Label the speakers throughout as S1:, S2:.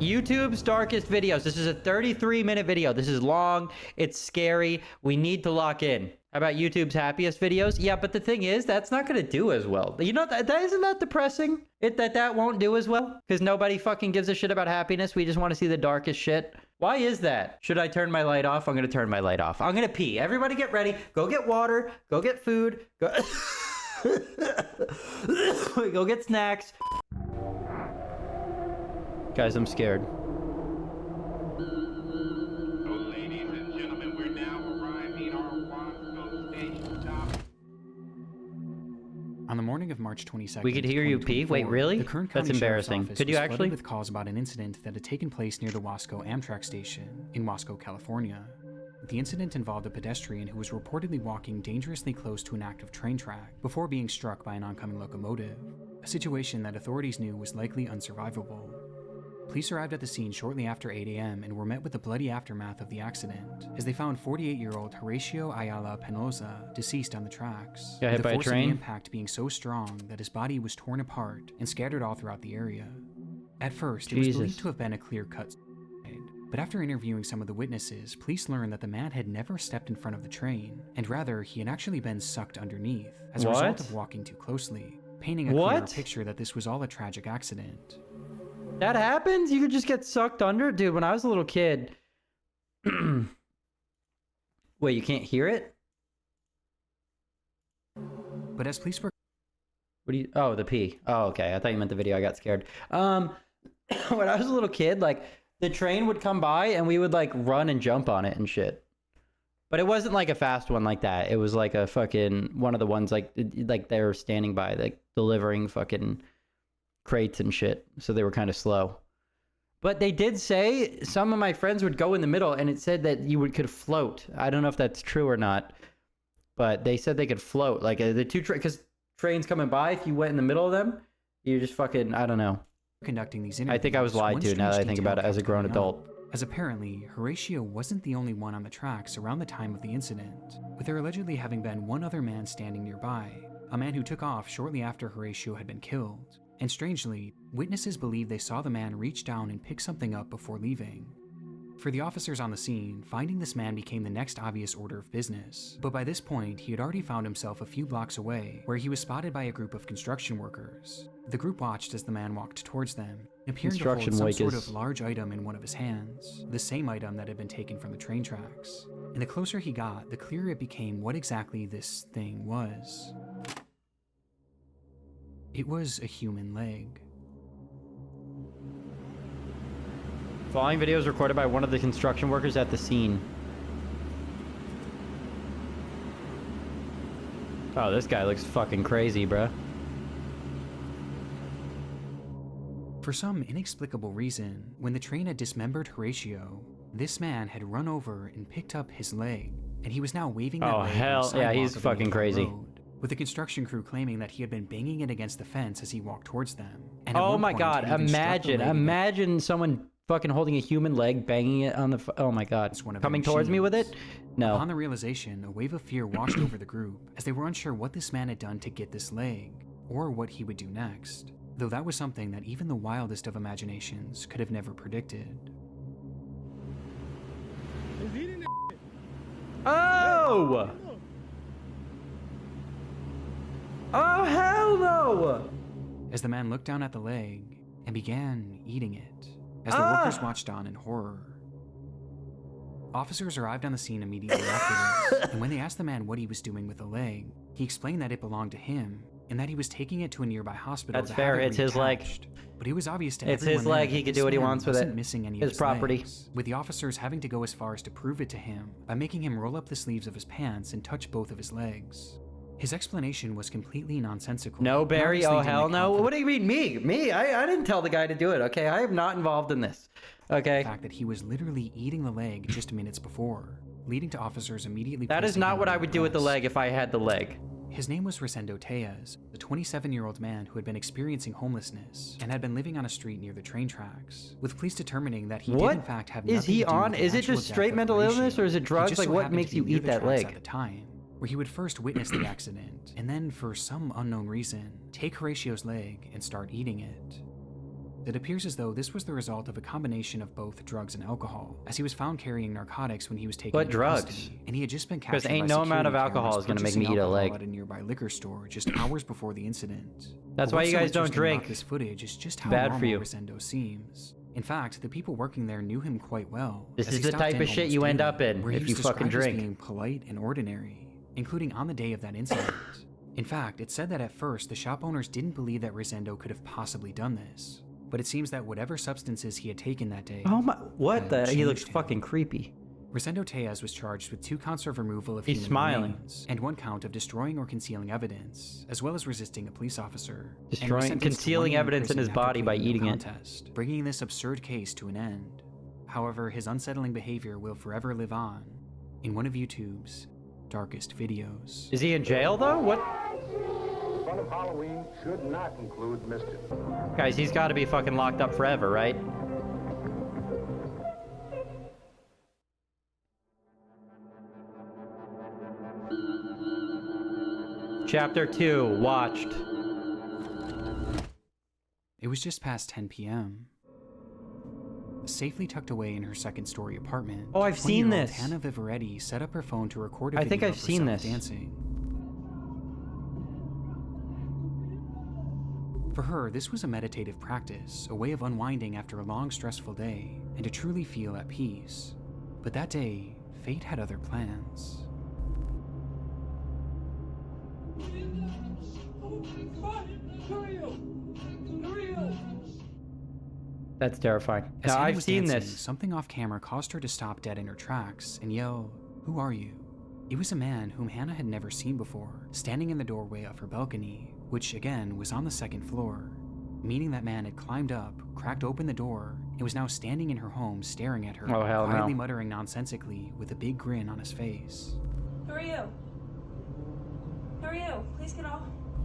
S1: YouTube's darkest videos. This is a 33-minute video. This is long. It's scary. We need to lock in. How about YouTube's happiest videos? Yeah, but the thing is, that's not going to do as well. You know, that isn't that depressing? That won't do as well? Because nobody fucking gives a shit about happiness. We just want to see the darkest shit. Why is that? Should I turn my light off? I'm going to turn my light off. I'm going to pee. Everybody get ready. Go get water. Go get food. Go, go get snacks. Guys, I'm scared.
S2: Ladies and gentlemen, we're now arriving our Wasco station top.
S3: On the morning of March 22nd,
S1: We could hear you pee? Wait, really?
S3: The Kern
S1: That's
S3: County Sheriff's
S1: embarrassing.
S3: Office
S1: Could you
S3: was
S1: actually?
S3: flooded with calls about an incident that had taken place near the Wasco Amtrak station in Wasco, California. The incident involved a pedestrian who was reportedly walking dangerously close to an active train track before being struck by an oncoming locomotive, a situation that authorities knew was likely unsurvivable. Police arrived at the scene shortly after 8 a.m. and were met with the bloody aftermath of the accident, as they found 48-year-old Horacio Ayala Penoza deceased on the tracks,
S1: Got hit
S3: the
S1: by a
S3: force of
S1: train?
S3: the impact being so strong that his body was torn apart and scattered all throughout the area. At first, it was believed to have been a clear-cut suicide, but after interviewing some of the witnesses, police learned that the man had never stepped in front of the train, and rather, he had actually been sucked underneath as a result of walking too closely, painting a clear picture that this was all a tragic accident.
S1: That happens? You could just get sucked under? Dude, when I was a little kid... Wait, you can't hear it?
S3: But as police were...
S1: What do you... Oh, the pee. Oh, okay. I thought you meant the video. I got scared. When I was a little kid, like, the train would come by and we would, like, run and jump on it and shit. But it wasn't, like, a fast one like that. It was, like, a fucking... One of the ones, like they were standing by, like, delivering fucking... crates and shit, so they were kind of slow. But they did say some of my friends would go in the middle and it said that you could float. I don't know if that's true or not, but they said they could float, like the two because trains coming by, if you went in the middle of them, you just fucking, I don't know.
S3: Conducting these interviews,
S1: I think I was lied to now that I think about it as a grown adult.
S3: As apparently, Horacio wasn't the only one on the tracks around the time of the incident, with there allegedly having been one other man standing nearby, a man who took off shortly after Horacio had been killed. And strangely, witnesses believe they saw the man reach down and pick something up before leaving. For the officers on the scene, finding this man became the next obvious order of business. But by this point, he had already found himself a few blocks away, where he was spotted by a group of construction workers. The group watched as the man walked towards them, appearing to hold some sort of large item in one of his hands, the same item that had been taken from the train tracks. And the closer he got, the clearer it became what exactly this thing was. It was a human leg.
S1: Following video is recorded by one of the construction workers at the scene. Oh, this guy looks fucking crazy, bruh.
S3: For some inexplicable reason, when the train had dismembered Horacio, this man had run over and picked up his leg, and he was now waving that leg on the sidewalk
S1: yeah, he's
S3: of the
S1: fucking
S3: main
S1: crazy.
S3: road, with the construction crew claiming that he had been banging it against the fence as he walked towards them. And
S1: Oh my god, imagine someone fucking holding a human leg, banging it on the... Oh my god. Coming towards me with it? No.
S3: Upon the realization, a wave of fear washed over the group, as they were unsure what this man had done to get this leg, or what he would do next. Though that was something that even the wildest of imaginations could have never predicted.
S1: Oh! Oh, hell no!
S3: As the man looked down at the leg and began eating it, as the workers watched on in horror. Officers arrived on the scene immediately after this, and when they asked the man what he was doing with the leg, he explained that it belonged to him, and that he was taking it to a nearby hospital.
S1: That's fair, it's his leg.
S3: But it was obvious to
S1: it's
S3: everyone
S1: his leg,
S3: that
S1: he could do what he wants with it.
S3: Missing any
S1: his
S3: of
S1: property.
S3: Legs, with the officers having to go as far as to prove it to him by making him roll up the sleeves of his pants and touch both of his legs. His explanation was completely nonsensical.
S1: No, Barry, oh hell no. What do you mean, me? I didn't tell the guy to do it, okay? I am not involved in this, okay?
S3: The fact that he was literally eating the leg just minutes before, leading to officers immediately...
S1: That is not what I would do with the leg if I had the leg.
S3: His name was Rosendo Tejas, a 27-year-old man who had been experiencing homelessness and had been living on a street near the train tracks, with police determining that he did in fact have nothing to do with the actual death of Horacio. Is it just straight mental illness or is it drugs? Like what makes you eat that leg? At the time, where he would first witness the accident, and then for some unknown reason, take Horacio's leg and start eating it. It appears as though this was the result of a combination of both drugs and alcohol, as he was found carrying narcotics when he was taken
S1: What
S3: into
S1: drugs?
S3: custody, and he had just been captured
S1: Because ain't
S3: by
S1: no amount of
S3: security
S1: alcohol
S3: cameras
S1: is gonna make me
S3: purchasing
S1: eat a
S3: alcohol
S1: leg.
S3: at a nearby liquor store just hours before the incident.
S1: That's
S3: But
S1: why
S3: what's
S1: you
S3: so
S1: guys don't
S3: interesting about
S1: drink.
S3: this footage is just how
S1: Bad for
S3: normal
S1: you.
S3: Rosendo seems. In fact, the people working there knew him quite well.
S1: This
S3: as
S1: is
S3: he
S1: the
S3: stopped
S1: type
S3: in
S1: of shit
S3: almost
S1: you end
S3: daily,
S1: up in
S3: where he
S1: if
S3: was
S1: you fucking
S3: described as
S1: drink.
S3: being polite and ordinary, including on the day of that incident. In fact, it said that at first the shop owners didn't believe that Rosendo could have possibly done this, but it seems that whatever substances he had taken that day.
S1: Oh my, what the? He looks
S3: changed him.
S1: fucking creepy.
S3: Rosendo Tejas was charged with 2 counts of removal of
S1: He's
S3: human
S1: smiling.
S3: remains and 1 count of destroying or concealing evidence, as well as resisting a police officer. and was
S1: Destroying,
S3: sentenced to 1
S1: concealing
S3: year in
S1: evidence in
S3: prison
S1: his
S3: after
S1: body by
S3: pleading no
S1: eating it.
S3: contest, bringing this absurd case to an end. However, his unsettling behavior will forever live on in one of YouTube's darkest videos.
S1: Is he in jail though? What?
S4: Fun of Halloween should not include mischief.
S1: Guys, he's got to be fucking locked up forever, right? Chapter 2, watched.
S3: It was just past 10 p.m. Safely tucked away in her second-story apartment.
S1: Oh, I've seen
S3: 20-year-old
S1: this.
S3: Hannah Vivaretti set up her phone to record a
S1: I
S3: video
S1: think I've
S3: of
S1: seen
S3: herself
S1: this.
S3: dancing. For her, this was a meditative practice, a way of unwinding after a long, stressful day, and to truly feel at peace. But that day, fate had other plans.
S1: That's terrifying.
S3: As
S1: Now,
S3: Hannah
S1: I've
S3: was
S1: seen
S3: dancing,
S1: this.
S3: something off camera caused her to stop dead in her tracks and yell, "Who are you?" It was a man whom Hannah had never seen before, standing in the doorway of her balcony, which again was on the second floor, meaning that man had climbed up, cracked open the door, and was now standing in her home staring at her,
S1: Oh, hell no.
S3: quietly muttering nonsensically with a big grin on his face.
S5: Who are you? Who are you? Please get off.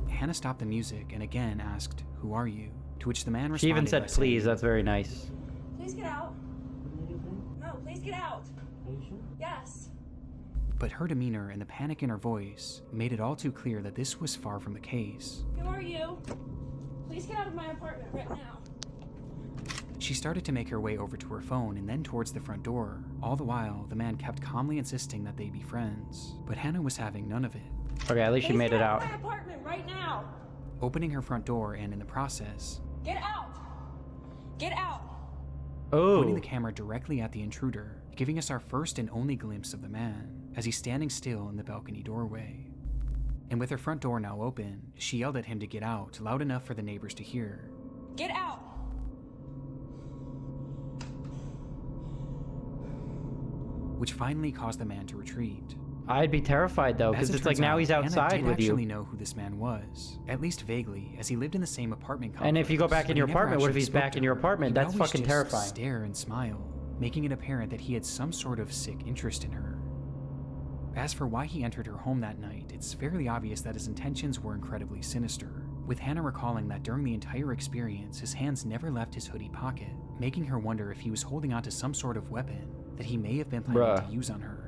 S3: Hannah stopped the music and again asked, "Who are you?" To which the man responded
S1: She even
S3: by
S1: said,
S3: saying,
S1: please. That's very nice.
S5: Please get out. No, please get out. Yes.
S3: But her demeanor and the panic in her voice made it all too clear that this was far from the case.
S5: Who are you? Please get out of my apartment right now.
S3: She started to make her way over to her phone and then towards the front door. All the while, the man kept calmly insisting that they be friends, but Hannah was having none of it.
S1: Okay, at least she
S5: Please
S1: made
S5: get
S1: it
S5: out
S1: out.
S5: of my apartment right now.
S3: Opening her front door and in the process,
S5: Get out. Get out.
S3: pointing the
S1: Oh,
S3: camera directly at the intruder, giving us our first and only glimpse of the man as he's standing still in the balcony doorway. And with her front door now open, she yelled at him to get out, loud enough for the neighbors to hear.
S5: Get out.
S3: Which finally caused the man to retreat.
S1: I'd be terrified though,
S3: As
S1: because
S3: it
S1: it's like
S3: turns
S1: now
S3: out,
S1: he's
S3: Hannah
S1: outside
S3: did
S1: with
S3: actually
S1: you.
S3: know who this man was, at least vaguely, as he lived in the same apartment complex.
S1: And if you go back in
S3: but
S1: your
S3: he never
S1: apartment, what if
S3: actually
S1: he's
S3: spoke
S1: back
S3: to
S1: in your
S3: her.
S1: apartment?
S3: He would
S1: That's
S3: always
S1: fucking
S3: just
S1: terrifying.
S3: Stare and smile, making it apparent that he had some sort of sick interest in her. As for why he entered her home that night, it's fairly obvious that his intentions were incredibly sinister, with Hannah recalling that during the entire experience, his hands never left his hoodie pocket, making her wonder if he was holding onto some sort of weapon that he may have been planning
S1: Bruh.
S3: to use on her.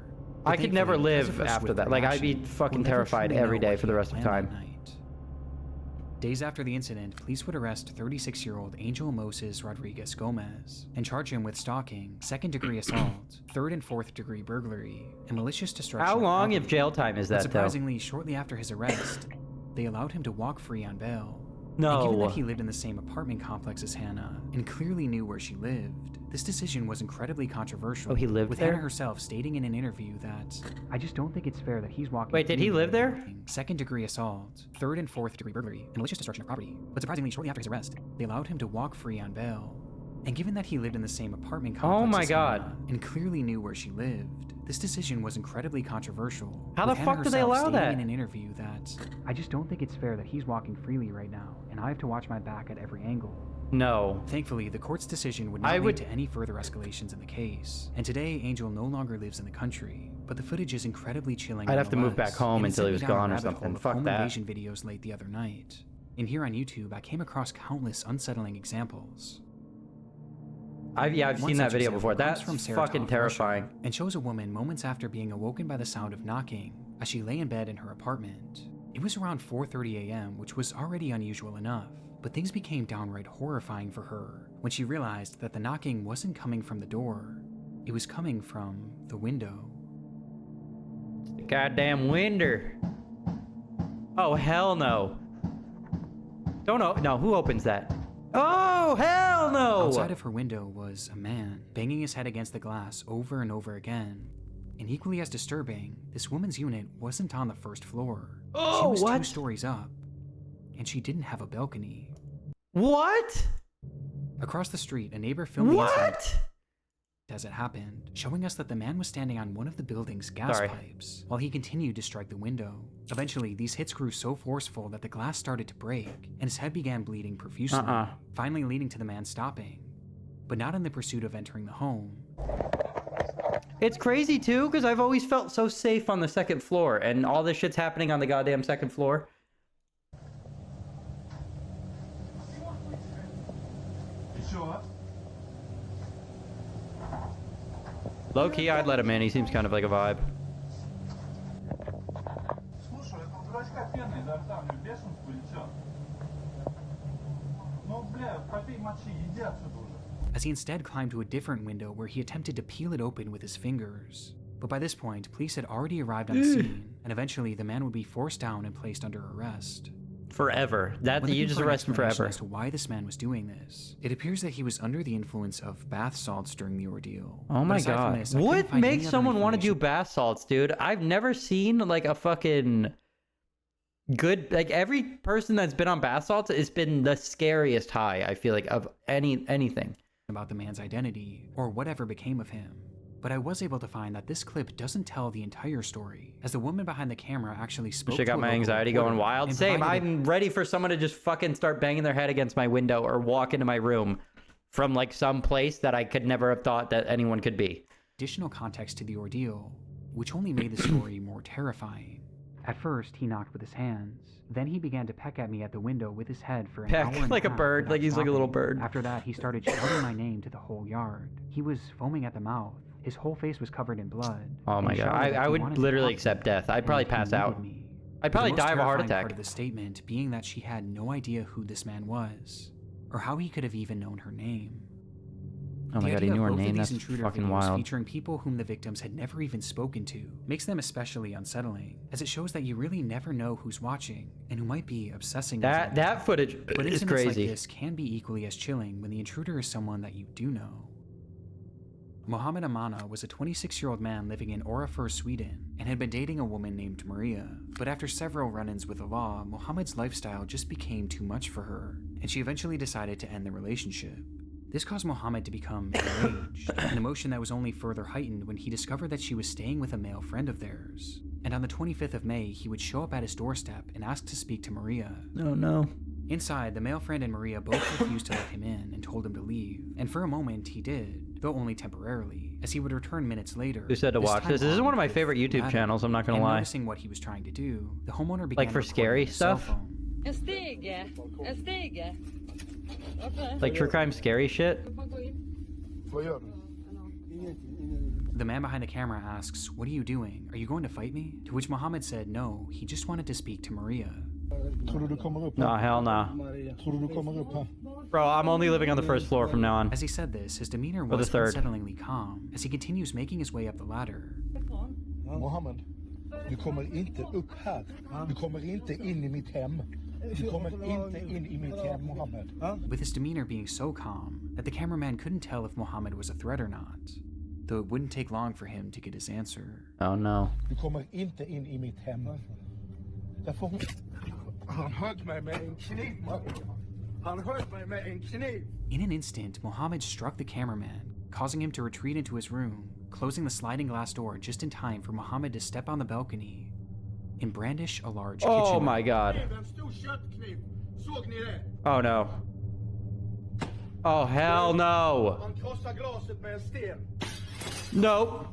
S1: I
S3: But
S1: could never
S3: thankfully, because of
S1: live
S3: her
S1: after
S3: swift
S1: that. Like, I'd be
S3: reaction,
S1: fucking
S3: we'll never
S1: terrified
S3: truly
S1: every
S3: know
S1: day
S3: what
S1: for
S3: he
S1: the
S3: had
S1: rest of
S3: planned
S1: time.
S3: that night. Days after the incident, police would arrest 36-year-old Angel Moses Rodriguez Gomez and charge him with stalking, second-degree assault, third and fourth-degree burglary, and malicious destruction.
S1: How
S3: of
S1: long if
S3: property.
S1: jail time is
S3: But
S1: that though?
S3: surprisingly, shortly after his arrest, they allowed him to walk free on bail.
S1: No.
S3: And given that he lived in the same apartment complex as Hannah and clearly knew where she lived, this decision was incredibly controversial.
S1: Oh, he lived
S3: with
S1: there?
S3: Hannah herself stating in an interview that, "I just don't think it's fair that he's walking."
S1: Wait, did he
S3: freely
S1: live there?
S3: Second-degree assault, third and fourth-degree burglary, and malicious destruction of property. But surprisingly, shortly after his arrest, they allowed him to walk free on bail. And given that he lived in the same apartment complex
S1: Oh my
S3: as
S1: God.
S3: Hannah and clearly knew where she lived, this decision was incredibly controversial.
S1: How the
S3: with Hannah
S1: fuck do they
S3: herself
S1: allow
S3: stating
S1: that?
S3: in an interview that, "I just don't think it's fair that he's walking freely right now, and I have to watch my back at every angle."
S1: No.
S3: Thankfully, the court's decision would
S1: I
S3: not
S1: would-
S3: lead to any further escalations in the case, and today Angel no longer lives in the country, but the footage is incredibly chilling.
S1: I'd have to move
S3: nonetheless,
S1: back home
S3: and it
S1: until
S3: sent
S1: he
S3: me
S1: was
S3: down a
S1: gone or
S3: rabbit
S1: something.
S3: hole of
S1: Fuck
S3: home
S1: that.
S3: invasion videos late the other night. And here on YouTube, I came across countless unsettling examples.
S1: I've
S3: One
S1: seen that
S3: such
S1: video
S3: example
S1: before.
S3: comes
S1: That's
S3: from Saratov,
S1: fucking
S3: Russia,
S1: terrifying.
S3: and shows a woman moments after being awoken by the sound of knocking as she lay in bed in her apartment. It was around 4:30 a.m., which was already unusual enough, But things became downright horrifying for her when she realized that the knocking wasn't coming from the door, it was coming from the window.
S1: It's the goddamn winder. Oh, hell no. Don't know. No, who opens that? Oh, hell no!
S3: Outside of her window was a man, banging his head against the glass over and over again. And equally as disturbing, this woman's unit wasn't on the first floor.
S1: Oh,
S3: she was
S1: what?
S3: 2 stories up, and she didn't have a balcony.
S1: What?
S3: Across the street, a neighbor filmed the incident
S1: What?
S3: as it happened, showing us that the man was standing on one of the building's gas pipes while he continued to strike the window. Eventually, these hits grew so forceful that the glass started to break, and his head began bleeding profusely, finally leading to the man stopping, but not in the pursuit of entering the home.
S1: It's crazy too, because I've always felt so safe on the 2nd floor, and all this shit's happening on the goddamn 2nd floor. Low key, I'd let him in. He seems kind of like a vibe.
S3: As he instead climbed to a different window where he attempted to peel it open with his fingers. But by this point, police had already arrived on the scene, and eventually the man would be forced down and placed under arrest.
S1: Forever. That
S3: When
S1: you
S3: looking
S1: just
S3: for an
S1: arrest him
S3: explanation
S1: forever.
S3: As to why this man was doing this, it appears that he was under the influence of bath salts during the ordeal.
S1: Oh
S3: But
S1: my
S3: aside from
S1: god.
S3: this, I couldn't
S1: What
S3: find any
S1: makes
S3: other
S1: someone want to do
S3: information.
S1: bath salts, dude? I've never seen like a fucking good, like every person that's been on bath salts has been the scariest high, I feel like, of anything.
S3: About the man's identity or whatever became of him. But I was able to find that this clip doesn't tell the entire story, as the woman behind the camera actually spoke
S1: Shit
S3: to
S1: got
S3: a
S1: my
S3: local
S1: anxiety
S3: reporter
S1: going wild.
S3: and
S1: Same.
S3: provided
S1: I'm ready for someone to just fucking start banging their head against my window or walk into my room from like some place that I could never have thought that anyone could be.
S3: additional context to the ordeal, which only made the story more terrifying. At first, he knocked with his hands. Then he began to peck at me at the window with his head for an
S1: Peck,
S3: hour and
S1: like a
S3: half
S1: bird,
S3: without
S1: like he's like a little
S3: stopping.
S1: bird.
S3: After that, he started shouting my name to the whole yard. He was foaming at the mouth. His whole face was covered in blood.
S1: Oh my
S3: and he
S1: god.
S3: shouted that
S1: I
S3: he
S1: would
S3: wanted to
S1: literally
S3: talk to
S1: accept
S3: me
S1: death. I'd
S3: and
S1: probably
S3: that he
S1: pass
S3: needed
S1: out.
S3: me.
S1: I'd probably
S3: The most
S1: die of a heart
S3: terrifying
S1: attack.
S3: Part of the statement being that she had no idea who this man was, or how he could have even known her name.
S1: Oh my
S3: The
S1: god, he
S3: idea
S1: knew
S3: of
S1: her
S3: both of
S1: name.
S3: these
S1: That's
S3: intruder
S1: fucking
S3: videos
S1: wild.
S3: featuring people whom the victims had never even spoken to makes them especially unsettling, as it shows that you really never know who's watching and who might be obsessing over you.
S1: That footage
S3: But
S1: is
S3: incidents
S1: crazy.
S3: like this can be equally as chilling when the intruder is someone that you do know. Mohammed Amana was a 26-year-old man living in Orafur, Sweden, and had been dating a woman named Maria. But after several run-ins with the law, Mohammed's lifestyle just became too much for her, and she eventually decided to end the relationship. This caused Mohammed to become enraged, an emotion that was only further heightened when he discovered that she was staying with a male friend of theirs. And on the 25th of May, he would show up at his doorstep and ask to speak to Maria.
S1: Oh no.
S3: Inside, the male friend and Maria both refused to let him in and told him to leave. And for a moment, he did, though only temporarily, as he would return minutes later.
S1: Who said to watch
S3: time
S1: this? This is
S3: armed
S1: one of my
S3: with
S1: favorite
S3: a
S1: YouTube
S3: ladder.
S1: channels, I'm not gonna
S3: And
S1: lie.
S3: noticing what he was trying to do, the homeowner began
S1: Like for
S3: recording
S1: scary
S3: with his cell
S1: stuff?
S3: phone.
S5: En stege. En stege. Okay.
S1: Like true crime scary shit?
S4: Vad gör du?
S3: The man behind the camera asks, "What are you doing? Are you going to fight me?" To which Mohammed said no, he just wanted to speak to Maria.
S4: Tror du kommer upp?
S1: No, hell no.
S4: Tror du kommer upp här?
S1: Bro, I'm only living on the first floor from now on.
S3: As he said this, his demeanor
S1: the
S3: was
S1: third.
S3: unsettlingly calm as he continues making his way up the ladder.
S4: Mohammed, du kommer inte upp här. Du kommer inte in i mitt hem. Du kommer inte in i mitt hem, Mohammed.
S3: With his demeanor being so calm that the cameraman couldn't tell if Mohammed was a threat or not, though it wouldn't take long for him to get his answer.
S1: Oh no.
S4: Du kommer inte in i mitt hem. Därför han högg mig med en kniv, man. Han högg mig med en kniv.
S3: In an instant, Mohammed struck the cameraman, causing him to retreat into his room, closing the sliding glass door just in time for Mohammed to step on the balcony and brandish a large
S1: Oh
S3: kitchen
S1: my
S3: knife.
S1: god.
S4: En stor köttkniv. Såg ni det?
S1: Oh no. Oh hell no.
S4: Han krossar glaset med en sten.
S1: Nope.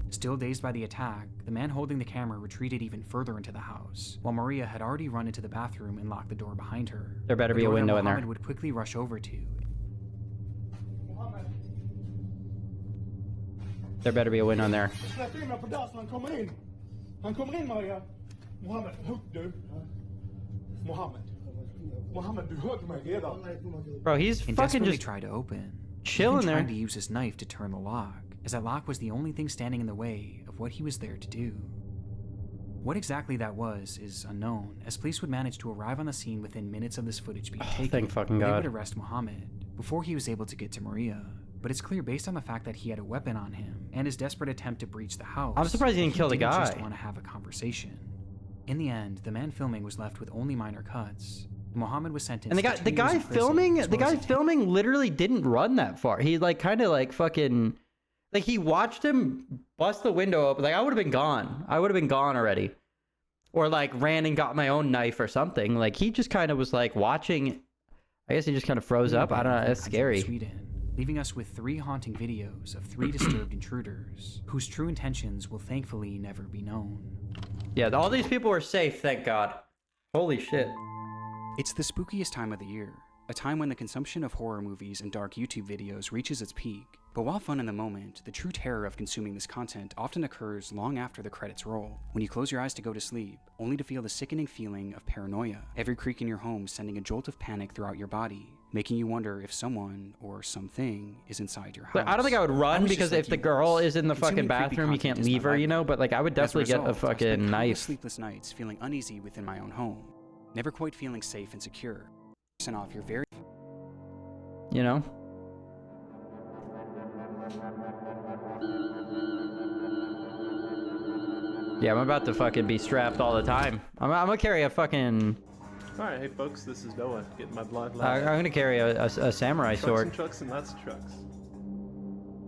S3: Still dazed by the attack, the man holding the camera retreated even further into the house, while Maria had already run into the bathroom and locked the door behind her.
S1: There better
S3: The
S1: be a
S3: door that
S1: window in there.
S3: Mohammed would quickly rush over to.
S4: Mohammed,
S1: There better be a window in there.
S4: släpp in mig på där så han kommer in. Han kommer in, Maria. Mohammed, hugg du. Mohammed, du hörde mig redan.
S1: Bro, he's
S3: and
S1: fucking
S3: desperately
S1: just
S3: tried to open,
S1: chilling
S3: even
S1: there.
S3: trying to use his knife to turn the lock, as that lock was the only thing standing in the way of what he was there to do. What exactly that was is unknown, as police would manage to arrive on the scene within minutes of this footage being taken.
S1: Thank fucking
S3: They
S1: God.
S3: would arrest Mohammed before he was able to get to Maria. But it's clear based on the fact that he had a weapon on him and his desperate attempt to breach the house.
S1: I'm surprised he didn't kill the
S3: didn't just
S1: guy.
S3: want to have a conversation. In the end, the man filming was left with only minor cuts. Mohammed was sentenced.
S1: And the
S3: to 2
S1: guy
S3: years in prison,
S1: filming,
S3: as
S1: the
S3: well as
S1: guy
S3: a
S1: filming literally didn't run that far. He like kind of like fucking, like he watched him bust the window open. Like I would have been gone. I would have been gone already. Or like ran and got my own knife or something. Like he just kind of was like watching. I guess he just kind of froze up. I don't know. It's scary.
S3: Sweden, leaving us with 3 haunting videos of 3 disturbed intruders, whose true intentions will thankfully never be known.
S1: Yeah, all these people were safe, thank God. Holy shit.
S3: It's the spookiest time of the year, a time when the consumption of horror movies and dark YouTube videos reaches its peak. But while fun in the moment, the true terror of consuming this content often occurs long after the credits roll, when you close your eyes to go to sleep, only to feel the sickening feeling of paranoia, every creak in your home sending a jolt of panic throughout your body, making you wonder if someone or something is inside your house.
S1: Like, I don't think I would run because if the girl is in the fucking bathroom, you can't leave her, you know? But like I would definitely get a fucking knife.
S3: Sleepless nights feeling uneasy within my own home, never quite feeling safe and secure. Percent off your very,
S1: You know? Yeah, I'm about to fucking be strapped all the time. I'm gonna carry a fucking...
S6: Alright, hey folks, this is Noah, getting my blood
S1: I'm gonna carry a samurai sword.
S6: Trucks and lots of trucks.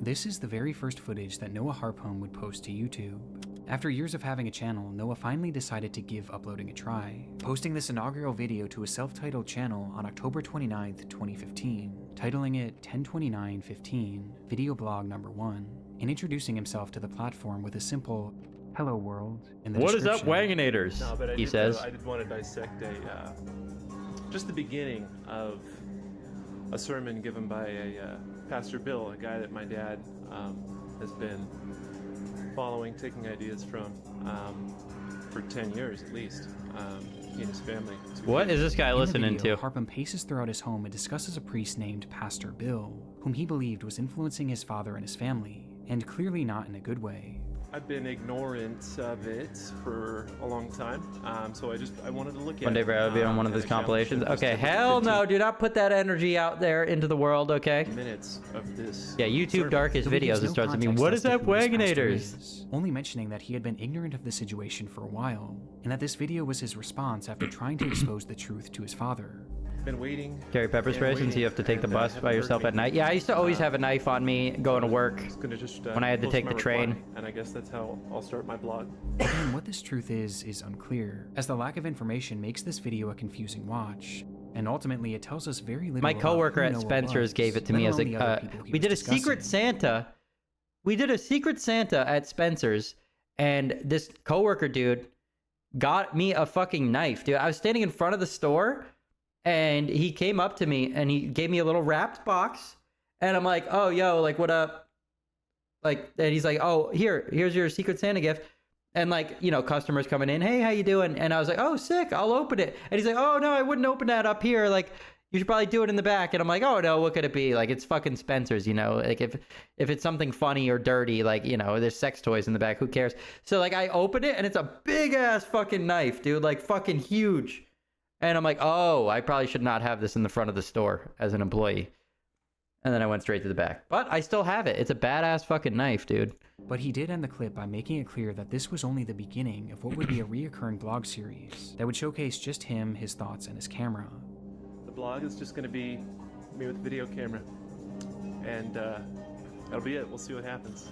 S3: This is the very first footage that Noah Harpham would post to YouTube. After years of having a channel, Noah finally decided to give uploading a try, posting this inaugural video to a self-titled channel on October 29th, 2015, titling it 102915, video blog number 1, and introducing himself to the platform with a simple, "Hello world," in the
S1: What is up,
S3: description.
S1: Wagonators?
S6: No, but
S1: He says.
S6: I did want to dissect just the beginning of a sermon given by a Pastor Bill, a guy that my dad has been following, taking ideas from for 10 years at least. He and his family.
S1: What is this guy
S3: In the
S1: listening
S3: video,
S1: to?
S3: Harpham paces throughout his home and discusses a priest named Pastor Bill, whom he believed was influencing his father and his family, and clearly not in a good way.
S6: I've been ignorant of it for a long time, so I wanted to look at it.
S1: One day Brad will be on one of
S6: and
S1: these
S6: I challenged
S1: compilations.
S6: him just
S1: Okay,
S6: to take
S1: hell
S6: 15
S1: no, do not put that energy out there into the world, okay?
S6: minutes of this.
S1: Yeah, YouTube
S6: sermon.
S1: darkest
S3: Though he gives
S1: videos,
S3: no
S1: it starts to mean,
S3: context
S1: what
S3: as
S1: is
S3: to
S1: up,
S3: who this pastor
S1: Wagonators?
S3: is, only mentioning that he had been ignorant of the situation for a while, and that this video was his response after trying to expose the truth to his father.
S6: Been waiting.
S1: Carry pepper
S6: and
S1: spray since
S6: waiting,
S1: you have to take the
S6: and,
S1: bus
S6: haven't
S1: by
S6: heard
S1: yourself at
S6: anything.
S1: night. Yeah, I used to always have a knife on me going to work.
S6: Just gonna just,
S1: when I had to
S6: post
S1: take
S6: my
S1: the
S6: reply,
S1: train.
S6: and I guess that's how I'll start my blog.
S3: Again, what this truth is unclear, as the lack of information makes this video a confusing watch, and ultimately it tells us very little
S1: My
S3: about
S1: coworker
S3: who
S1: at
S3: Noah
S1: Spencer's
S3: was,
S1: gave it to
S3: let
S1: me as
S3: alone the other
S1: a.
S3: people he
S1: We
S3: was
S1: did a Secret
S3: discussing.
S1: Santa. We did a Secret Santa at Spencer's, and this coworker dude got me a fucking knife, dude. I was standing in front of the store, and he came up to me and he gave me a little wrapped box, and I'm like, "Oh, yo, like, what up?" Like, and he's like, "Oh, here's your Secret Santa gift." And like, you know, customers coming in, "Hey, how you doing?" And I was like, "Oh, sick, I'll open it." And he's like, "Oh, no, I wouldn't open that up here. Like, you should probably do it in the back." And I'm like, "Oh, no, what could it be? Like, it's fucking Spencer's, you know? Like, if it's something funny or dirty, like, you know, there's sex toys in the back, who cares?" So like, I open it and it's a big ass fucking knife, dude, like fucking huge. And I'm like, "Oh, I probably should not have this in the front of the store as an employee." And then I went straight to the back. But I still have it. It's a badass fucking knife, dude.
S3: But he did end the clip by making it clear that this was only the beginning of what would be a reoccurring blog series that would showcase just him, his thoughts, and his camera.
S6: The blog is just gonna be me with a video camera, and that'll be it. We'll see what happens.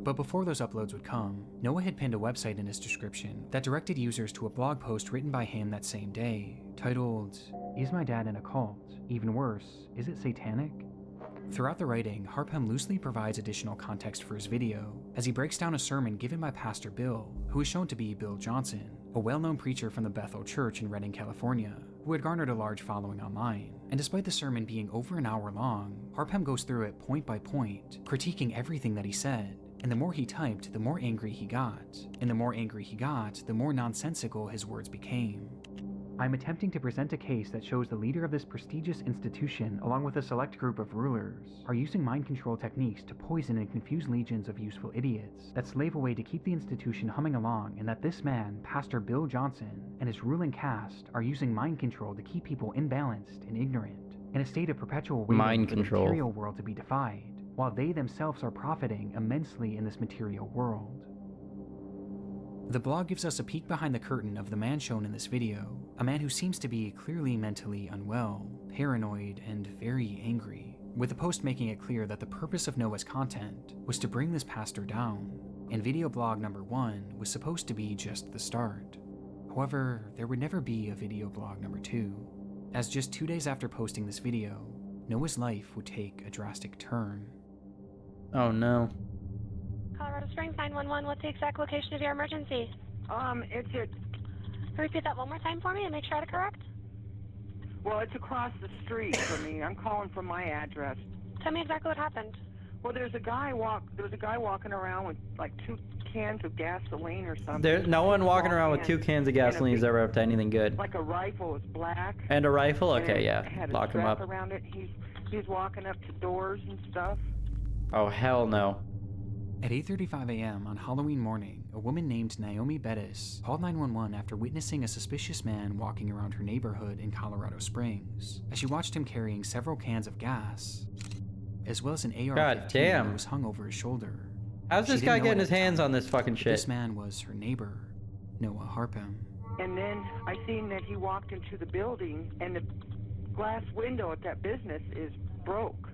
S3: But before those uploads would come, Noah had pinned a website in his description that directed users to a blog post written by him that same day, titled, "Is My Dad in a Cult? Even worse, is it satanic?" Throughout the writing, Harpham loosely provides additional context for his video, as he breaks down a sermon given by Pastor Bill, who is shown to be Bill Johnson, a well-known preacher from the Bethel Church in Redding, California, who had garnered a large following online. And despite the sermon being over an hour long, Harpham goes through it point by point, critiquing everything that he said, And the more he typed, the more angry he got. And the more angry he got, the more nonsensical his words became. I'm attempting to present a case that shows the leader of this prestigious institution, along with a select group of rulers, are using mind control techniques to poison and confuse legions of useful idiots that slave away to keep the institution humming along, and that this man, Pastor Bill Johnson, and his ruling caste are using mind control to keep people imbalanced and ignorant, in a state of perpetual waiting
S1: Mind
S3: for
S1: control.
S3: the material world to be defied, while they themselves are profiting immensely in this material world. The blog gives us a peek behind the curtain of the man shown in this video, a man who seems to be clearly mentally unwell, paranoid, and very angry, with the post making it clear that the purpose of Noah's content was to bring this pastor down, and video blog number 1 was supposed to be just the start. However, there would never be a video blog number 2, as just 2 days after posting this video, Noah's life would take a drastic turn.
S1: Oh no.
S7: Colorado Springs 911, what's the exact location of your emergency?
S8: It's at,
S7: Can you repeat that one more time for me and make sure I had it correct?
S8: well, it's across the street from me. I'm calling from my address.
S7: Tell me exactly what happened.
S8: Well, there was a guy walking around with like 2 cans of gasoline or something.
S1: There's no one walking around with 2 cans of gasoline is
S8: and a
S1: ever up to anything good.
S8: like a rifle. It's black.
S1: And a rifle?
S8: and
S1: Okay,
S8: it
S1: yeah.
S8: had a
S1: Lock him
S8: strap
S1: up.
S8: around it. He's walking up to doors and stuff.
S1: Oh, hell no.
S3: At 8:35 a.m. on Halloween morning, a woman named Naomi Bettis called 911 after witnessing a suspicious man walking around her neighborhood in Colorado Springs, as she watched him carrying several cans of gas, as well as an AR-15
S1: God damn.
S3: that was hung over his shoulder.
S1: How's
S3: She
S1: this
S3: didn't
S1: guy
S3: know
S1: getting
S3: at
S1: his
S3: the
S1: hands
S3: time
S1: on this fucking
S3: that
S1: shit?
S3: This man was her neighbor, Noah Harpham.
S8: And then I seen that he walked into the building, and the glass window at that business is broke.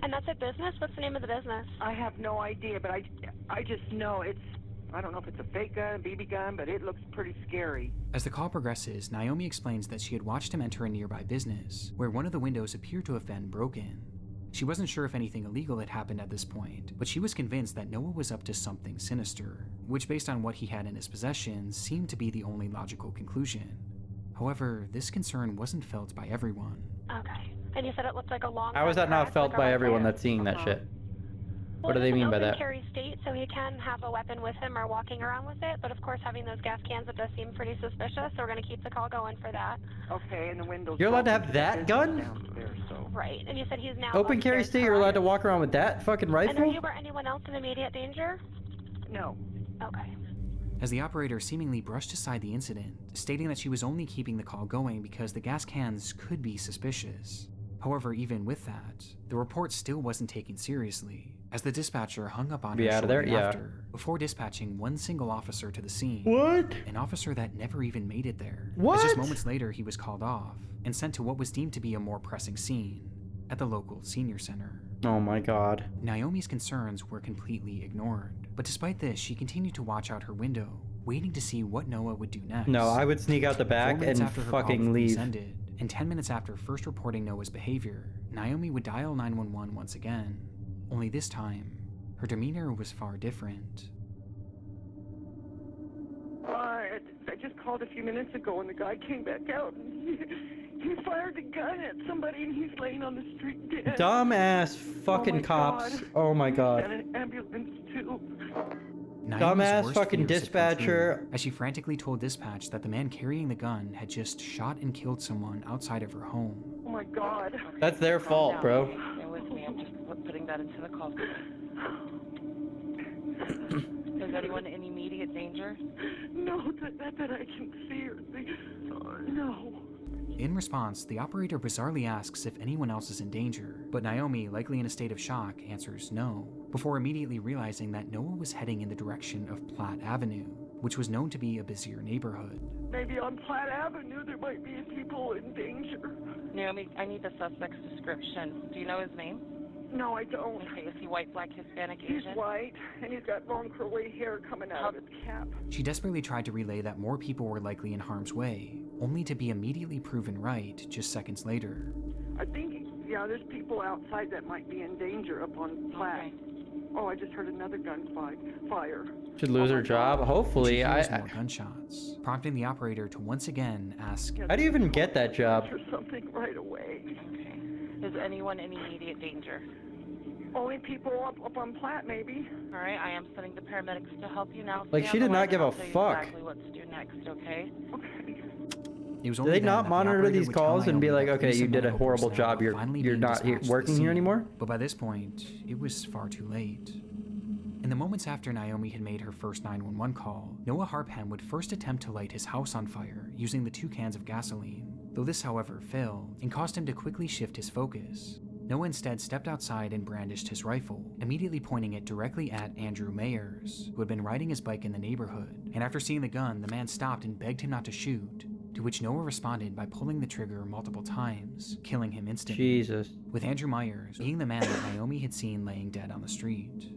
S7: And that's a business? What's the name of the business?
S8: I have no idea, but I just know I don't know if it's a fake gun, BB gun, but it looks pretty scary.
S3: As the call progresses, Naomi explains that she had watched him enter a nearby business, where one of the windows appeared to have been broken. She wasn't sure if anything illegal had happened at this point, but she was convinced that Noah was up to something sinister, which based on what he had in his possession seemed to be the only logical conclusion. However, this concern wasn't felt by everyone.
S7: Okay. And you said it looked like a long
S1: How is that not felt by everyone that's seeing that shit? What do they mean by that?
S7: Open carry state, so he can have a weapon with him or walking around with it, but of course having those gas cans, it does seem pretty suspicious, so we're going to keep the call going for that.
S8: Okay, and the windows.
S1: You're allowed to
S8: broken
S1: have
S8: to the
S1: that
S8: business
S1: gun?
S8: downstairs, so.
S7: Right. And you said he's now
S1: Open carry
S7: upstairs,
S1: state, you're allowed to
S7: correct?
S1: walk around with that fucking
S7: And are
S1: rifle?
S7: you or anyone else in immediate danger?
S8: No.
S7: Okay.
S3: As the operator seemingly brushed aside the incident, stating that she was only keeping the call going because the gas cans could be suspicious. However, even with that, the report still wasn't taken seriously, as the dispatcher hung up on
S1: Be
S3: her
S1: out of there?
S3: shortly
S1: Yeah.
S3: after, before dispatching one single officer to the scene.
S1: What?
S3: An officer that never even made it there.
S1: What?
S3: As just moments later, he was called off and sent to what was deemed to be a more pressing scene at the local senior center.
S1: Oh my god.
S3: Naomi's concerns were completely ignored, but despite this, she continued to watch out her window, waiting to see what Noah would do next.
S1: No, I would sneak out the
S3: 4
S1: back
S3: minutes
S1: and
S3: after her call
S1: fucking
S3: with police
S1: leave.
S3: ended, and 10 minutes after first reporting Noah's behavior, Naomi would dial 911 once again. Only this time, her demeanor was far different.
S8: I just called a few minutes ago, and the guy came back out, and he fired a gun at somebody, and he's laying on the street dead.
S1: Dumbass fucking
S8: my
S1: cops.
S8: God.
S1: Oh my god.
S8: And an ambulance too.
S3: Naomi's
S1: Dumbass
S3: worst
S1: fucking
S3: fears had come
S1: dispatcher.
S3: true, as she frantically told dispatch that the man carrying the gun had just shot and killed someone outside of her home.
S8: Oh my God.
S1: That's their fault, bro.
S9: Stay with me. I'm just putting that into the call. Is anyone in immediate danger?
S8: No, that I can see or think. No.
S3: In response, the operator bizarrely asks if anyone else is in danger, but Naomi, likely in a state of shock, answers no, before immediately realizing that Noah was heading in the direction of Platt Avenue, which was known to be a busier neighborhood.
S8: Maybe on Platt Avenue there might be people in danger.
S9: Naomi, I need the suspect's description. Do you know his name?
S8: No, I don't.
S9: Okay, is he white, black, Hispanic,
S8: He's
S9: Asian?
S8: white, and he's got long curly hair coming out of his cap.
S3: She desperately tried to relay that more people were likely in harm's way, only to be immediately proven right just seconds later.
S8: I think, yeah, there's people outside that might be in danger up on Platt.
S9: Okay.
S8: Oh, I just heard another gun fire.
S1: Should lose
S8: Oh
S1: her
S8: my
S1: job.
S8: God.
S1: Hopefully,
S3: She hears
S1: I.
S3: more gunshots, prompting the operator to once again ask,
S1: How do you even get that job?
S8: Or something right away.
S9: Okay. Is anyone in immediate danger?
S8: Only people up on Platte, maybe.
S9: All right, I am sending the paramedics to help you now.
S1: Like,
S9: Stay
S1: she
S9: on the
S1: did not
S9: line
S1: give
S9: and
S1: a
S9: I'll tell you
S1: fuck.
S9: Exactly what to do next, okay?
S3: It was
S1: Do
S3: only
S1: they
S3: then
S1: not
S3: that the
S1: monitor
S3: operator
S1: these
S3: would tell
S1: calls and be
S3: Naomi
S1: like,
S3: that
S1: okay,
S3: police
S1: you
S3: and
S1: did a
S3: medical
S1: horrible
S3: personnel
S1: job,
S3: were finally
S1: you're
S3: being
S1: not
S3: dispatched to the
S1: working here
S3: scene.
S1: anymore?
S3: But by this point, it was far too late. In the moments after Naomi had made her first 911 call, Noah Harpham would first attempt to light his house on fire using the 2 cans of gasoline, though this, however, failed and caused him to quickly shift his focus. Noah instead stepped outside and brandished his rifle, immediately pointing it directly at Andrew Mayers, who had been riding his bike in the neighborhood, and after seeing the gun, the man stopped and begged him not to shoot, to which Noah responded by pulling the trigger multiple times, killing him instantly.
S1: Jesus.
S3: With Andrew Myers being the man that Naomi had seen laying dead on the street.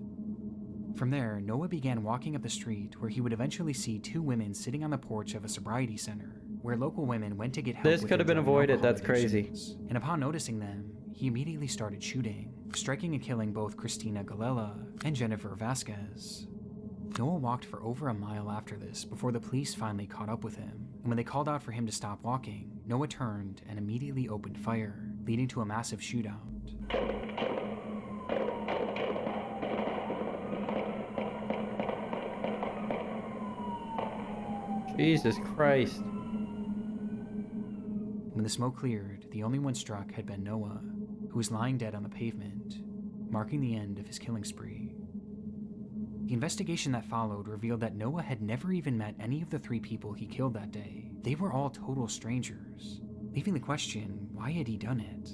S3: From there, Noah began walking up the street where he would eventually see 2 women sitting on the porch of a sobriety center, where local women went to get help.
S1: This
S3: with
S1: could have
S3: their
S1: been
S3: drug and
S1: avoided,
S3: alcohol
S1: that's crazy.
S3: addictions. And upon noticing them, he immediately started shooting, striking and killing both Christina Galella and Jennifer Vasquez. Noah walked for over a mile after this before the police finally caught up with him, and when they called out for him to stop walking, Noah turned and immediately opened fire, leading to a massive shootout.
S1: Jesus Christ.
S3: When the smoke cleared, the only one struck had been Noah, who was lying dead on the pavement, marking the end of his killing spree. The investigation that followed revealed that Noah had never even met any of the 3 people he killed that day. They were all total strangers, leaving the question, why had he done it?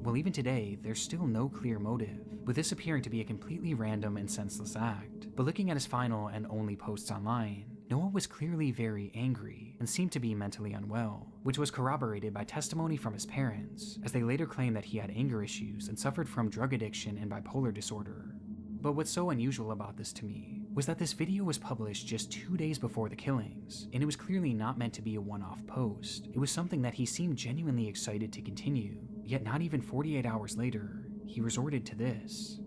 S3: Well, even today, there's still no clear motive, with this appearing to be a completely random and senseless act. But looking at his final and only posts online, Noah was clearly very angry and seemed to be mentally unwell, which was corroborated by testimony from his parents, as they later claimed that he had anger issues and suffered from drug addiction and bipolar disorder. But what's so unusual about this to me was that this video was published just 2 days before the killings, and it was clearly not meant to be a one-off post. It was something that he seemed genuinely excited to continue, yet not even 48 hours later, he resorted to this.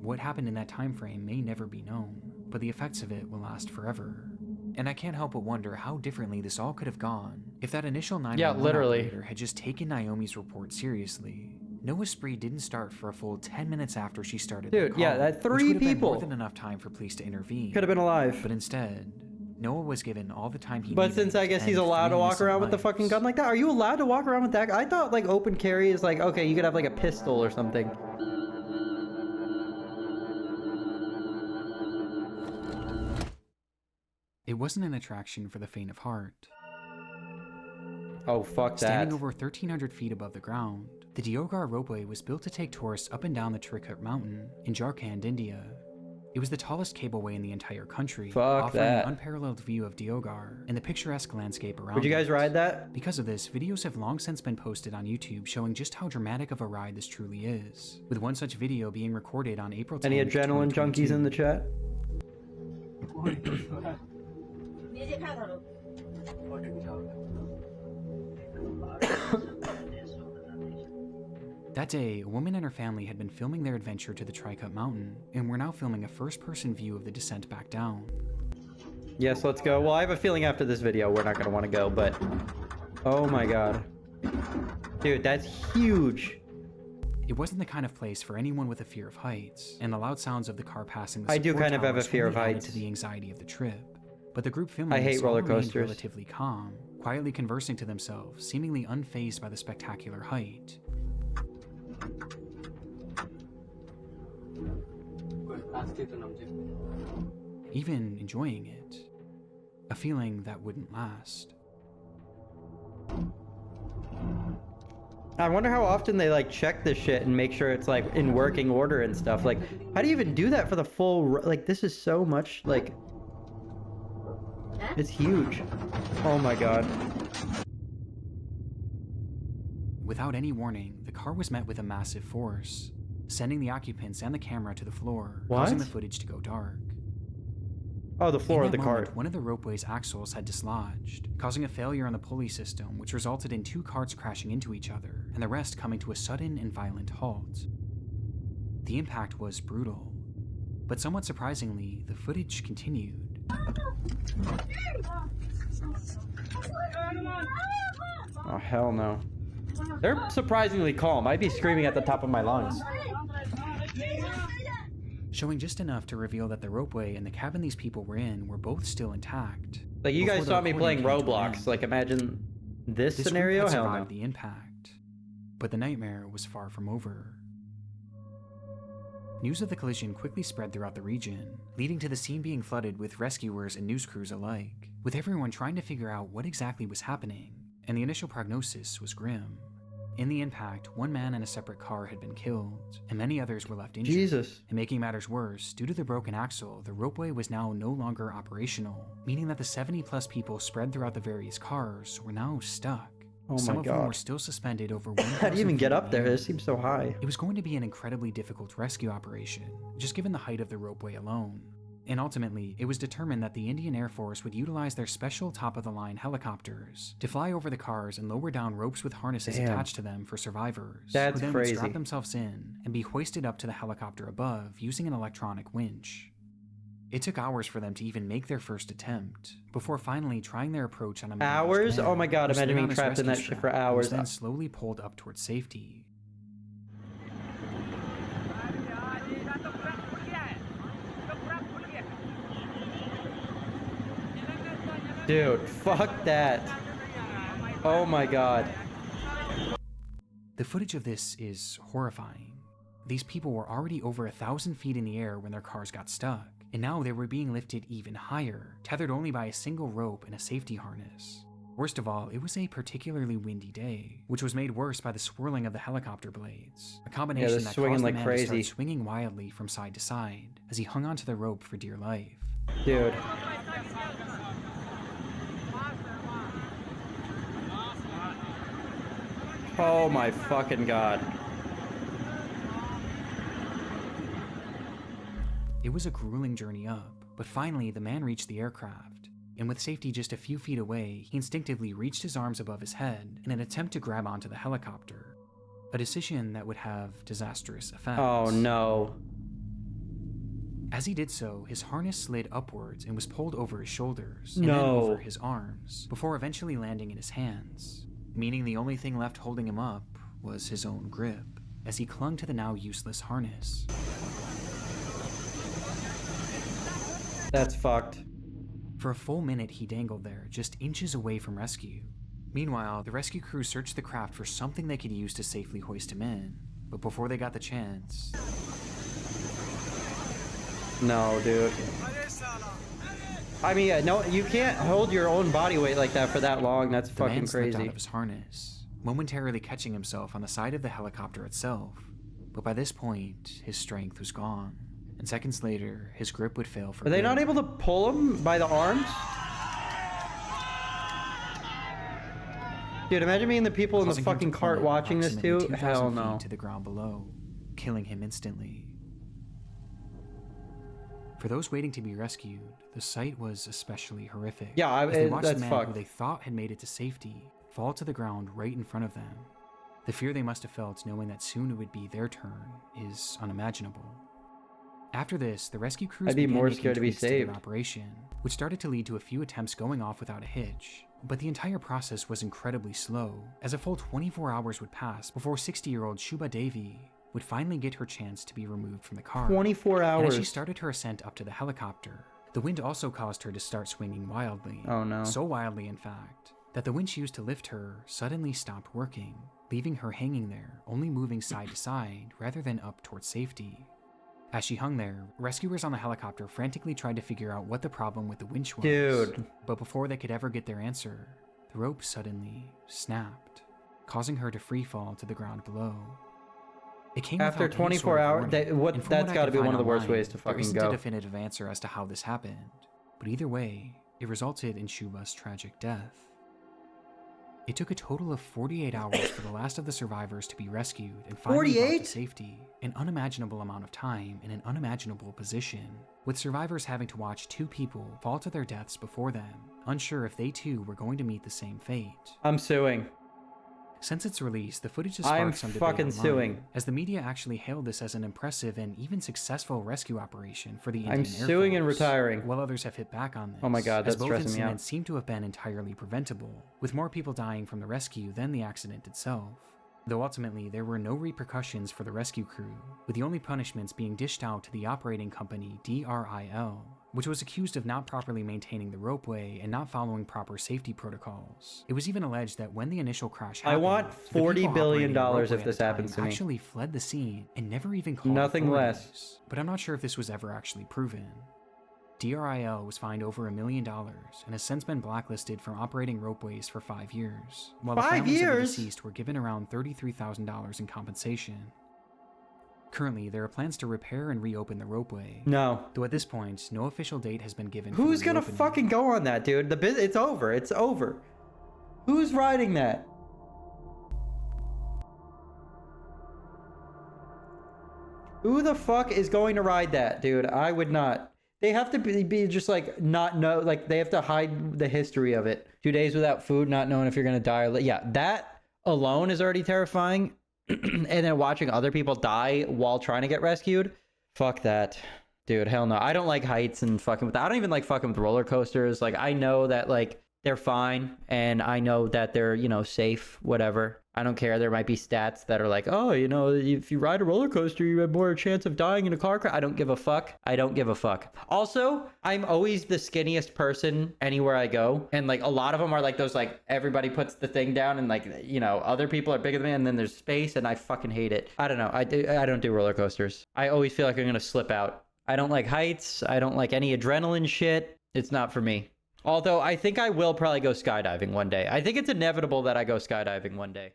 S3: What happened in that time frame may never be known, but the effects of it will last forever. And I can't help but wonder how differently this all could have gone if that initial 911 operator had just taken Naomi's report seriously. Noah's spree didn't start for a full 10 minutes after she started the call,
S1: yeah, that 3
S3: which would have been
S1: people.
S3: more than enough time for police to intervene.
S1: Could have been alive.
S3: But instead, Noah was given all the time he
S1: But
S3: needed.
S1: since I guess he's allowed to walk around with the fucking gun like that, are you allowed to walk around with that? I thought like open carry is like, okay, you could have like a pistol or something.
S3: It wasn't an attraction for the faint of heart.
S1: Oh, fuck that.
S3: Standing over 1,300 feet above the ground, the Deoghar ropeway was built to take tourists up and down the Trikut mountain in Jharkhand, India. It was the tallest cableway in the entire country, offering an unparalleled view of Deoghar and the picturesque landscape around it.
S1: Would you guys ride that?
S3: Because of this, videos have long since been posted on YouTube showing just how dramatic of a ride this truly is, with one such video being recorded on April 10th,
S1: Any adrenaline junkies in the chat?
S3: That day, a woman and her family had been filming their adventure to the Trikut mountain, and were now filming a first-person view of the descent back down.
S1: Yes, let's go. Well, I have a feeling after this video we're not going to want to go, but... Oh my god. Dude, that's huge.
S3: It wasn't the kind of place for anyone with a fear of heights, and the loud sounds of the car passing the
S1: I do
S3: support
S1: kind of have a
S3: towers
S1: fear of
S3: only added
S1: heights.
S3: to the anxiety of the trip. But the group filming
S1: I hate
S3: this all
S1: roller
S3: remained
S1: coasters.
S3: relatively calm, quietly conversing to themselves, seemingly unfazed by the spectacular height. Even enjoying it. A feeling that wouldn't last.
S1: I wonder how often they like check this shit and make sure it's like in working order and stuff. Like, how do you even do that for the full, like, this is so much, like, it's huge. Oh my god.
S3: Without any warning, the car was met with a massive force, sending the occupants and the camera to the floor, causing the footage to go dark.
S1: Oh, the floor of the
S3: moment,
S1: cart.
S3: One of the ropeway's axles had dislodged, causing a failure on the pulley system, which resulted in 2 carts crashing into each other, and the rest coming to a sudden and violent halt. The impact was brutal, but somewhat surprisingly, the footage continued.
S1: Oh, hell no. They're surprisingly calm. I'd be screaming at the top of my lungs.
S3: showing just enough to reveal that the ropeway and the cabin these people were in were both still intact.
S1: Like, you
S3: Before
S1: guys
S3: the
S1: saw me
S3: recording
S1: playing
S3: came to an
S1: Roblox.
S3: end.
S1: Like, imagine this
S3: This
S1: scenario.
S3: group had
S1: Hell no.
S3: survived the impact, but the nightmare was far from over. News of the collision quickly spread throughout the region, leading to the scene being flooded with rescuers and news crews alike, with everyone trying to figure out what exactly was happening, and the initial prognosis was grim. In the impact, one man in a separate car had been killed, and many others were left injured.
S1: Jesus.
S3: And making matters worse, due to the broken axle, the ropeway was now no longer operational, meaning that the 70+ people spread throughout the various cars were now stuck.
S1: Oh
S3: Some
S1: my
S3: of them were
S1: god.
S3: still suspended over 1,000
S1: How do you even
S3: feet
S1: get
S3: in
S1: up
S3: the
S1: there?
S3: air.
S1: It seems so high.
S3: It was going to be an incredibly difficult rescue operation, just given the height of the ropeway alone. And ultimately, it was determined that the Indian Air Force would utilize their special top-of-the-line helicopters to fly over the cars and lower down ropes with harnesses
S1: Damn.
S3: attached to them for survivors,
S1: That's
S3: who then
S1: crazy.
S3: would strap themselves in and be hoisted up to the helicopter above using an electronic winch. It took hours for them to even make their first attempt, before finally trying their approach on a middle-aged
S1: Hours?
S3: man
S1: Oh my god,
S3: who
S1: imagine
S3: stood
S1: being
S3: on his
S1: trapped in that
S3: rescue
S1: shit for
S3: strap and was
S1: hours.
S3: then slowly pulled up towards safety.
S1: Dude, fuck that. Oh my god.
S3: The footage of this is horrifying. These people were already over 1,000 feet in the air when their cars got stuck, and now they were being lifted even higher, tethered only by a single rope and a safety harness. Worst of all, it was a particularly windy day, which was made worse by the swirling of the helicopter blades, a combination
S1: they're
S3: that
S1: swinging
S3: caused the
S1: like
S3: man
S1: crazy.
S3: to start swinging wildly from side to side as he hung onto the rope for dear life.
S1: Dude. Oh my fucking god.
S3: It was a grueling journey up, but finally the man reached the aircraft, and with safety just a few feet away, he instinctively reached his arms above his head in an attempt to grab onto the helicopter, a decision that would have disastrous effects.
S1: Oh no.
S3: As he did so, his harness slid upwards and was pulled over his shoulders, and then
S1: No.
S3: over his arms, before eventually landing in his hands, meaning the only thing left holding him up was his own grip, as he clung to the now useless harness.
S1: That's fucked.
S3: For a full minute, he dangled there, just inches away from rescue. Meanwhile, the rescue crew searched the craft for something they could use to safely hoist him in, but before they got the chance...
S1: No, dude. I mean, yeah, no, you can't hold your own body weight like that for that long. That's
S3: The man
S1: fucking
S3: slipped
S1: crazy.
S3: out of his harness, momentarily catching himself on the side of the helicopter itself. But by this point, his strength was gone, and seconds later, his grip would fail for
S1: Are they
S3: good.
S1: not able to pull him by the arms? Dude, imagine being the people in the
S3: Causing him to
S1: fucking cart
S3: plummet
S1: watching this
S3: approximately
S1: too.
S3: 2,000
S1: Hell
S3: feet
S1: no.
S3: to the ground below, killing him instantly. For those waiting to be rescued, the sight was especially horrific.
S1: Yeah,
S3: as they watched
S1: that's
S3: the man
S1: fucked.
S3: who they thought had made it to safety fall to the ground right in front of them. The fear they must have felt knowing that soon it would be their turn is unimaginable. After this, the rescue crews
S1: I'd be
S3: began
S1: more
S3: making
S1: scared to be
S3: tweaks their
S1: saved.
S3: operation, which started to lead to a few attempts going off without a hitch. But the entire process was incredibly slow, as a full 24 hours would pass before 60-year-old Shubha Devi would finally get her chance to be removed from the car.
S1: 24
S3: And
S1: hours.
S3: as she started her ascent up to the helicopter, the wind also caused her to start swinging wildly.
S1: Oh no.
S3: So wildly, in fact, that the winch used to lift her suddenly stopped working, leaving her hanging there, only moving side to side rather than up towards safety. As she hung there, rescuers on the helicopter frantically tried to figure out what the problem with the winch was.
S1: Dude.
S3: But before they could ever get their answer, the rope suddenly snapped, causing her to free fall to the ground below. It came
S1: After
S3: without any
S1: 24
S3: sort of
S1: hours,
S3: warning,
S1: that's
S3: and from what I
S1: got to
S3: could
S1: be one
S3: find
S1: of the worst
S3: online,
S1: ways to
S3: there
S1: fucking
S3: isn't a
S1: go.
S3: definitive answer as to how this happened, but either way, it resulted in Shubha's tragic death. It took a total of 48 hours for the last of the survivors to be rescued and finally brought
S1: 48?
S3: to safety, an unimaginable amount of time in an unimaginable position, with survivors having to watch two people fall to their deaths before them, unsure if they too were going to meet the same fate.
S1: I'm suing.
S3: Since its release, the footage has
S1: I'm
S3: sparked some debate
S1: fucking
S3: online,
S1: suing.
S3: as the media actually hailed this as an impressive and even successful rescue operation for the Indian
S1: I'm
S3: Air
S1: suing and
S3: Force,
S1: retiring.
S3: while others have hit back on this.
S1: Oh my God,
S3: as
S1: that's
S3: both
S1: stressing me out.
S3: incidents seem to have been entirely preventable, with more people dying from the rescue than the accident itself. though ultimately there were no repercussions for the rescue crew, with the only punishments being dished out to the operating company DRIL, which was accused of not properly maintaining the ropeway and not following proper safety protocols. It was even alleged that when the initial crash happened,
S1: I want
S3: the
S1: $40
S3: people
S1: billion
S3: operating the
S1: if
S3: ropeway
S1: this
S3: at the
S1: happens
S3: time
S1: to me.
S3: actually fled the scene and never even called
S1: Nothing
S3: authorities.
S1: less.
S3: But I'm not sure if this was ever actually proven. DRIL was fined over $1 million and has since been blacklisted from operating ropeways for 5 years, while the
S1: 5
S3: families of the
S1: years?
S3: deceased were given around $33,000 in compensation. Currently, there are plans to repair and reopen the ropeway,
S1: No.
S3: though at this point, no official date has been given for
S1: Who's
S3: the
S1: gonna
S3: reopening.
S1: fucking go on that, dude? It's over. It's over. Who's riding that? Who the fuck is going to ride that, dude? I would not. They have to be just like not know, like they have to hide the history of it. 2 days without food, not knowing if you're gonna die or live. Yeah, that alone is already terrifying. And then watching other people die while trying to get rescued. Fuck that. Dude, hell no. I don't like heights and fucking with that. I don't even like fucking with roller coasters. Like, I know that, like, they're fine. And I know that they're, you know, safe, whatever. I don't care. There might be stats that are like, oh, you know, if you ride a roller coaster, you have more chance of dying in a car crash. I don't give a fuck. I don't give a fuck. Also, I'm always the skinniest person anywhere I go. And, like, a lot of them are like those, like, everybody puts the thing down and, like, you know, other people are bigger than me and then there's space and I fucking hate it. I don't know. I don't do roller coasters. I always feel like I'm going to slip out. I don't like heights. I don't like any adrenaline shit. It's not for me. Although I think I will probably go skydiving one day. I think it's inevitable that I go skydiving one day.